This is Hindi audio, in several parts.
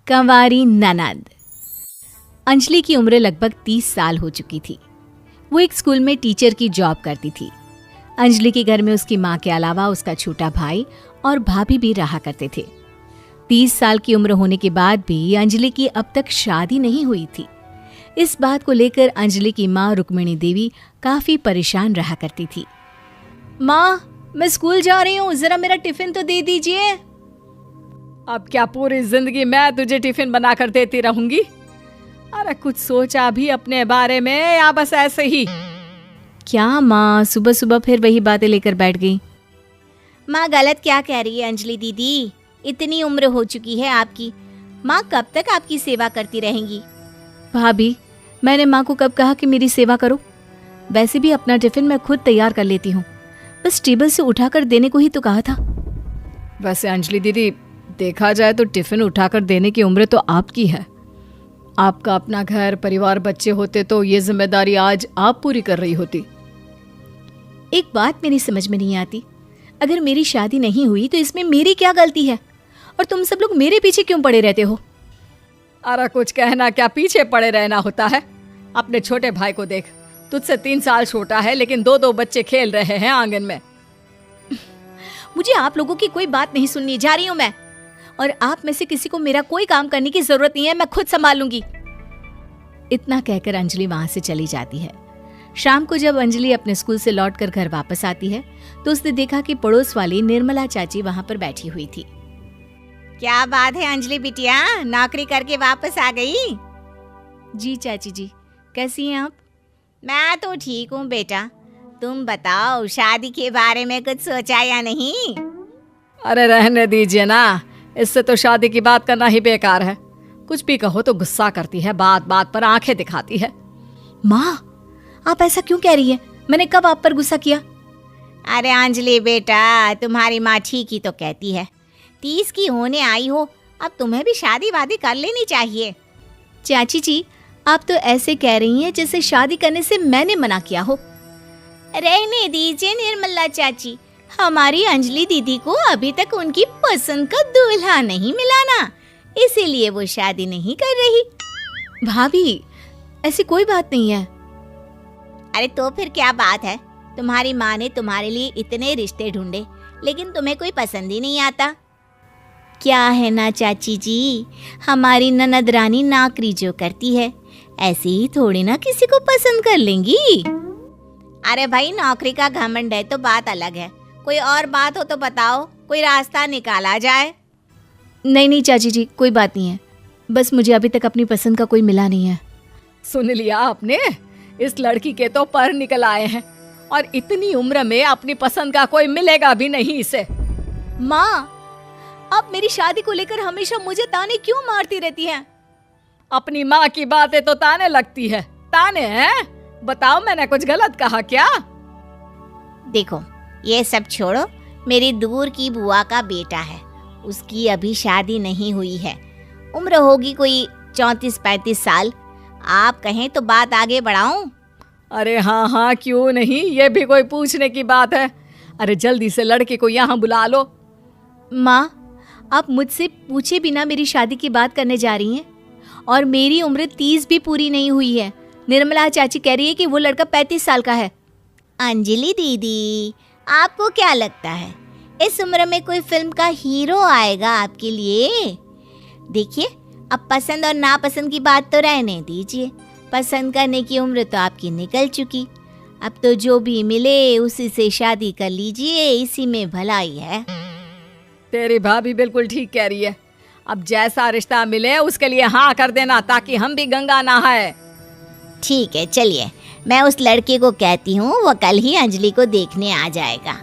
कंवारी ननद। अंजलि की उम्र लगभग 30 साल हो चुकी थी। वो एक स्कूल में टीचर की जॉब करती थी। अंजलि के घर में उसकी माँ के अलावा उसका छोटा भाई और भाभी भी रहा करते थे। 30 साल की उम्र होने के बाद भी अंजलि की अब तक शादी नहीं हुई थी। इस बात को लेकर अंजलि की माँ रुक्मिणी देवी काफी परेशान रहा करती थी। माँ, मैं स्कूल जा रही हूँ, जरा मेरा टिफिन तो दे दीजिए। अब क्या पूरी जिंदगी मैं तुझे टिफिन बनाकर देती रहूंगी? अरे कुछ सोचा भी अपने बारे में या बस ऐसे ही? क्या माँ, सुबह सुबह फिर वही बातें लेकर बैठ गई। माँ गलत क्या कह रही है अंजलि दीदी? इतनी उम्र हो चुकी है आपकी, माँ कब तक आपकी सेवा करती रहेंगी? भाभी, मैंने माँ को कब कहा कि मेरी सेवा करो? वैसे भी अपना टिफिन मैं खुद तैयार कर लेती हूँ, बस टेबल से उठाकर देने को ही तो कहा था। वैसे अंजलि दीदी, देखा जाए तो टिफिन उठाकर देने की उम्र तो आपकी है। आपका अपना घर परिवार बच्चे होते तो ये जिम्मेदारी आज आप पूरी कर रही होती। एक बात मेरी समझ में नहीं आती, अगर मेरी शादी नहीं हुई तो इसमें मेरी क्या गलती है और तुम सब लोग मेरे पीछे क्यों पड़े रहते हो? अरे कुछ कहना क्या पीछे पड़े रहना होता है? अपने छोटे भाई को देख, तुझसे 3 साल छोटा है लेकिन 2 बच्चे खेल रहे हैं आंगन में। मुझे आप लोगों की कोई बात नहीं सुननी, जा रही हूँ मैं। और आप में से किसी को मेरा कोई काम करने की जरूरत नहीं है, मैं खुद संभाल लूंगी। इतना कहकर अंजलि वहां से चली जाती है। शाम को जब अंजलि अपने स्कूल से लौटकर घर वापस आती है तो उसने देखा कि पड़ोस वाली निर्मला चाची वहां पर बैठी हुई थी। क्या बात है अंजलि बिटिया, नौकरी करके वापस आ गई? जी चाची जी, कैसी हैं आप? मैं तो ठीक हूँ बेटा, तुम बताओ शादी के बारे में कुछ सोचा या नहीं? अरे रहने दीजिए ना, इससे तो शादी की बात करना ही बेकार है। कुछ भी कहो तो गुस्सा करती है, बात बात पर आंखें दिखाती है। माँ, आप ऐसा क्यों कह रही है? मैंने कब आप पर गुस्सा किया? अरे अंजलि बेटा, तुम्हारी माँ ठीक ही तो कहती है। 30 की होने आई हो, अब तुम्हें भी शादी वादी कर लेनी चाहिए। चाची जी, आप तो ऐसे कह रही हैं जैसे शादी करने से मैंने मना किया हो। रहने दीजिए निर्मला चाची, हमारी अंजलि दीदी को अभी तक उनकी पसंद का दूल्हा नहीं मिला ना, इसीलिए वो शादी नहीं कर रही। भाभी, ऐसी कोई बात नहीं है। अरे तो फिर क्या बात है? तुम्हारी माँ ने तुम्हारे लिए इतने रिश्ते ढूंढे लेकिन तुम्हें कोई पसंद ही नहीं आता। क्या है ना चाची जी, हमारी ननद रानी नौकरी जो करती है ऐसे ही थोड़ी ना किसी को पसंद कर लेंगी। अरे भाई, नौकरी का घमंड है तो बात अलग है, कोई और बात हो तो बताओ, कोई रास्ता निकाला जाए। नहीं नहीं चाची जी, कोई बात नहीं है, बस मुझे अभी तक अपनी पसंद का कोई मिला नहीं है। सुन लिया आपने, इस लड़की के तो पर निकल आए हैं और इतनी उम्र में अपनी पसंद का कोई मिलेगा भी नहीं इसे। माँ, आप मेरी शादी को लेकर हमेशा मुझे ताने क्यों मारती रहती हैं? अपनी माँ की बातें तो ताने लगती है। ताने हैं? बताओ, मैंने कुछ गलत कहा क्या? देखो, ये सब छोड़ो, मेरी दूर की बुआ का बेटा है, उसकी अभी शादी नहीं हुई है, उम्र होगी कोई 34-35 साल। आप कहें तो बात आगे बढ़ाऊं? अरे हाँ हाँ, क्यों नहीं, ये भी कोई पूछने की बात है। अरे जल्दी से लड़के को यहाँ बुला लो। माँ, आप मुझसे पूछे बिना मेरी शादी की बात करने जा रही हैं और मेरी उम्र 30 भी पूरी नहीं हुई है। निर्मला चाची कह रही है कि वो लड़का 35 साल का है। अंजलि दीदी, आपको क्या लगता है इस उम्र में कोई फिल्म का हीरो आएगा आपके लिए? देखिए, अब पसंद और नापसंद की बात तो रहने दीजिए, पसंद करने की उम्र तो आपकी निकल चुकी। अब तो जो भी मिले उसी से शादी कर लीजिए, इसी में भलाई है। तेरी भाभी बिल्कुल ठीक कह रही है। अब जैसा रिश्ता मिले उसके लिए हाँ कर देना, ताकि हम भी गंगा नहाए। ठीक है, चलिए मैं उस लड़के को कहती हूँ, वो कल ही अंजलि को देखने आ जाएगा।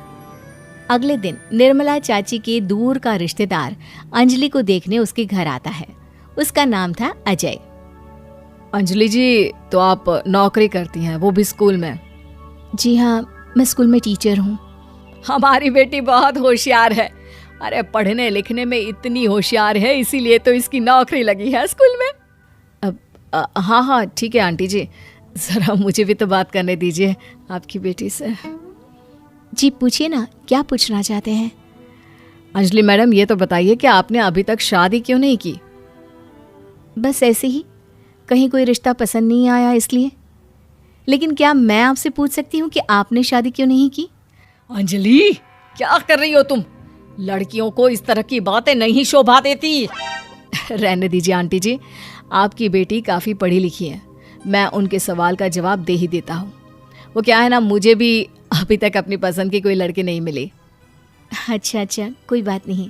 अगले दिन निर्मला चाची के दूर का रिश्तेदार अंजलि को देखने उसके घर आता है। उसका नाम था अजय। अंजलि जी, तो आप नौकरी करती हैं, वो भी स्कूल में? जी हाँ, मैं स्कूल में टीचर हूँ। हमारी बेटी बहुत होशियार है। अरे पढ़ने लिखने में इतनी होशियार है, इसीलिए तो इसकी नौकरी लगी है स्कूल में। हाँ हाँ ठीक है आंटी जी, जरा मुझे भी तो बात करने दीजिए आपकी बेटी से। जी पूछिए ना, क्या पूछना चाहते हैं? अंजलि मैडम, ये तो बताइए कि आपने अभी तक शादी क्यों नहीं की? बस ऐसे ही, कहीं कोई रिश्ता पसंद नहीं आया इसलिए। लेकिन क्या मैं आपसे पूछ सकती हूँ कि आपने शादी क्यों नहीं की? अंजलि, क्या कर रही हो तुम? लड़कियों को इस तरह की बातें नहीं शोभा देती। रहने दीजिए आंटी जी, आपकी बेटी काफ़ी पढ़ी लिखी है, मैं उनके सवाल का जवाब दे ही देता हूँ। वो क्या है ना, मुझे भी अभी तक अपनी पसंद की कोई लड़की नहीं मिली। अच्छा, कोई बात नहीं।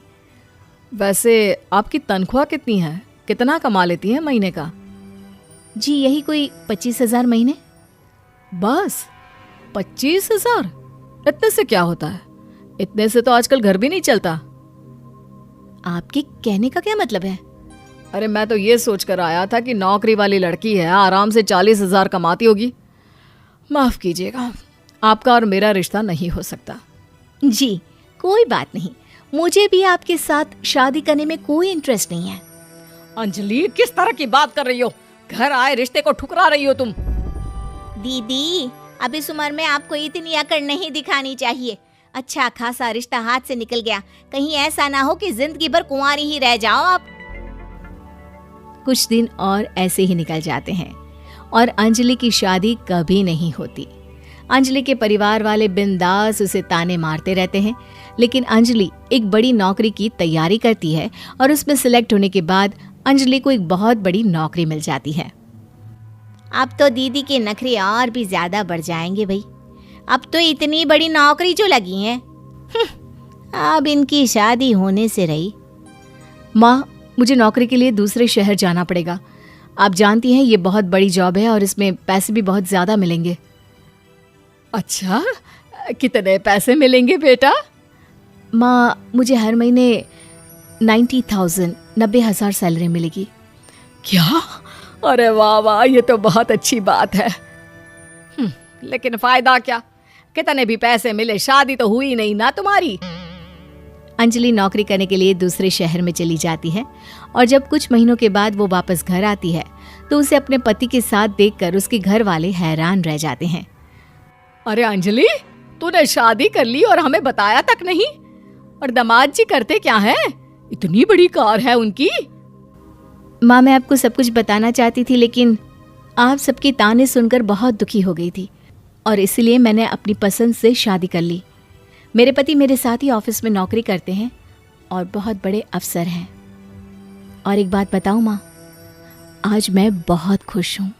वैसे आपकी तनख्वाह कितनी है? कितना कमा लेती है महीने का? जी यही कोई 25,000 महीने। बस 25,000? इतने से क्या होता है? इतने से तो आजकल घर भी नहीं चलता। आपके कहने का क्या मतलब है? अरे मैं तो ये सोच कर आया था कि नौकरी वाली लड़की है, आराम से 40,000 कमाती होगी। माफ कीजिएगा, आपका और मेरा रिश्ता नहीं हो सकता। जी कोई बात नहीं, मुझे भी आपके साथ शादी करने में कोई इंटरेस्ट नहीं है। अंजलि, किस तरह की बात कर रही हो? घर आए रिश्ते को ठुकरा रही हो तुम। दीदी, अब इस उम्र में आपको इतनी अकड़ नहीं दिखानी चाहिए। अच्छा खासा रिश्ता हाथ से निकल गया, कहीं ऐसा ना हो कि जिंदगी भर कुंवारी ही रह जाओ आप। कुछ दिन और ऐसे ही निकल जाते हैं और अंजलि की शादी कभी नहीं होती। अंजलि के परिवार वाले बिंदास उसे ताने मारते रहते हैं, लेकिन अंजलि एक बड़ी नौकरी की तैयारी करती है और उसमें सिलेक्ट होने के बाद अंजलि को एक बहुत बड़ी नौकरी मिल जाती है। अब तो दीदी के नखरे और भी ज्यादा बढ़ जाएंगे भाई, अब तो इतनी बड़ी नौकरी जो लगी है, अब इनकी शादी होने से रही। माँ, मुझे नौकरी के लिए दूसरे शहर जाना पड़ेगा। आप जानती हैं ये बहुत बड़ी जॉब है और इसमें पैसे भी बहुत ज्यादा मिलेंगे। अच्छा, कितने पैसे मिलेंगे बेटा? माँ, मुझे हर महीने 90,000 सैलरी मिलेगी। क्या? अरे वाह वाह, ये तो बहुत अच्छी बात है। लेकिन फायदा क्या? कितने भी पैसे मिले, शादी तो हुई नहीं ना तुम्हारी। अंजलि नौकरी करने के लिए दूसरे शहर में चली जाती है और जब कुछ महीनों के बाद वो वापस घर आती है तो उसे अपने पति के साथ देखकर उसके घर वाले हैरान रह जाते हैं। अरे अंजलि, तूने शादी कर ली और हमें बताया तक नहीं। और दामाद जी करते क्या हैं? इतनी बड़ी कार है उनकी। माँ, मैं आपको सब कुछ बताना चाहती थी, लेकिन आप सबके ताने सुनकर बहुत दुखी हो गई थी और इसलिए मैंने अपनी पसंद से शादी कर ली। मेरे पति मेरे साथ ही ऑफिस में नौकरी करते हैं और बहुत बड़े अफसर हैं। और एक बात बताऊं माँ, आज मैं बहुत खुश हूँ।